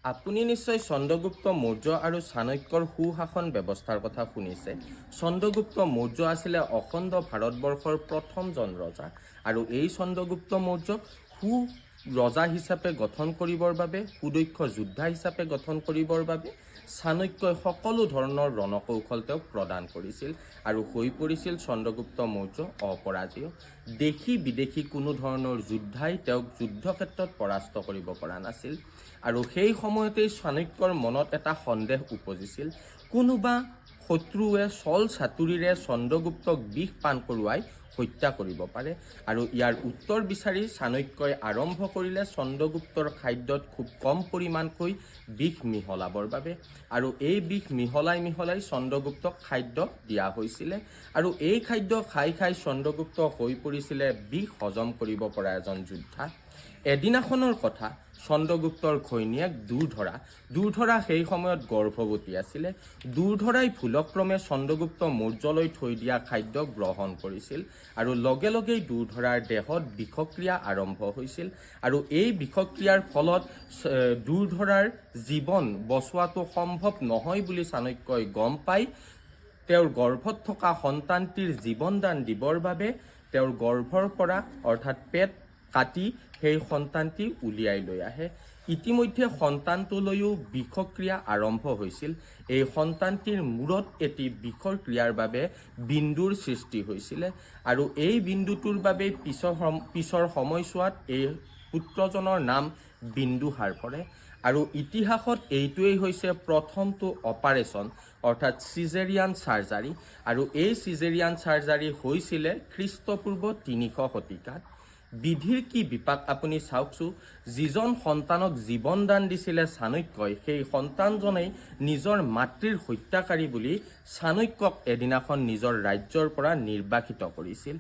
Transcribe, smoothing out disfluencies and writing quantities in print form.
আপুনি নিশ্চয় চন্দ্ৰগুপ্ত মৌৰ্য আৰু চাণক্যৰ সুশাসন ব্যৱস্থাৰ কথা শুনিছে। চন্দ্ৰগুপ্ত মৌৰ্য আছিলে অখণ্ড ভাৰতবৰ্ষৰ প্ৰথমজন ৰজা আৰু এই চন্দ্ৰগুপ্ত মৌৰ্যক ৰজা হিচাপে গঠন কৰিবৰ বাবে, সুদক্ষ যোদ্ধা হিচাপে গঠন কৰিবৰ বাবে চাণক্যই সকলো ধৰণৰ ৰণকৌশল তেওঁক প্ৰদান কৰিছিল আৰু হৈ পৰিছিল চন্দ্ৰগুপ্ত মৌৰ্য অপৰাজেয়। দেশী বিদেশী কোনো ধৰণৰ যোদ্ধাই তেওঁক যুদ্ধক্ষেত্ৰত পৰাস্ত কৰিব পৰা নাছিল আৰু সেই সময়তেই চাণক্যৰ মনত এটা সন্দেহ উপজিছিল, কোনোবা শত্ৰুৱে ছল চাতুৰিৰে চন্দ্ৰগুপ্তক বিষ পান কৰোৱাই হত্যা কৰিব পাৰে আৰু ইয়াৰ উত্তৰ বিচাৰি চাণক্যই আৰম্ভ কৰিলে চন্দ্ৰগুপ্তৰ খাদ্যত খুব কম পৰিমাণকৈ বিষ মিহলাবৰ বাবে আৰু এই বিষ মিহলাই চন্দ্ৰগুপ্তক খাদ্য দিয়া হৈছিলে আৰু এই খাদ্য খাই চন্দ্ৰগুপ্ত হৈ পৰিছিলে বিষ হজম কৰিব পৰা এজন যোদ্ধা। এদিনাখনৰ কথা, চন্দ্ৰগুপ্তৰ ঘৈণীয়েক দুৰ্ধৰা সেই সময়ত গৰ্ভৱতী আছিলে। দুৰ্ধৰাই ভুলক্ৰমে চন্দ্ৰগুপ্ত মৌৰ্যলৈ থৈ দিয়া খাদ্য গ্ৰহণ কৰিছিল আৰু লগে লগেই দুৰ্ধৰাৰ দেহত বিষক্ৰিয়া আৰম্ভ হৈছিল আৰু এই বিষক্ৰিয়াৰ ফলত দুৰ্ধৰাৰ জীৱন বচোৱাটো সম্ভৱ নহয় বুলি চাণক্যই গম পাই তেওঁৰ গৰ্ভত থকা সন্তানটিৰ জীৱনদান দিবৰ বাবে তেওঁৰ গৰ্ভৰ পৰা অৰ্থাৎ পেট কাটি সেই সন্তানটি উলিয়াই লৈ আহে। ইতিমধ্যে সন্তানটোলৈও বিষক্ৰিয়া আৰম্ভ হৈছিল। এই সন্তানটিৰ মূৰত এটি বিষৰ ক্ৰিয়াৰ বাবে বিন্দুৰ সৃষ্টি হৈছিলে আৰু এই বিন্দুটোৰ বাবে পিছৰ সময়ছোৱাত এই পুত্ৰজনৰ নাম বিন্দুসাৰ পৰে আৰু ইতিহাসত এইটোৱেই হৈছে প্ৰথমটো অপাৰেশ্যন অৰ্থাৎ চিজেৰিয়ান চাৰ্জাৰী আৰু এই চিজেৰিয়ান চাৰ্জাৰী হৈছিলে খ্ৰীষ্টপূৰ্ব ৩০০ শতিকাত। বিধিৰ কি বিপাক আপুনি চাওকচোন, যিজন সন্তানক জীৱনদান দিছিলে চাণক্যই, সেই সন্তানজনেই নিজৰ মাতৃৰ হত্যাকাৰী বুলি চাণক্যক এদিনাখন নিজৰ ৰাজ্যৰ পৰা নিৰ্বাসিত কৰিছিল।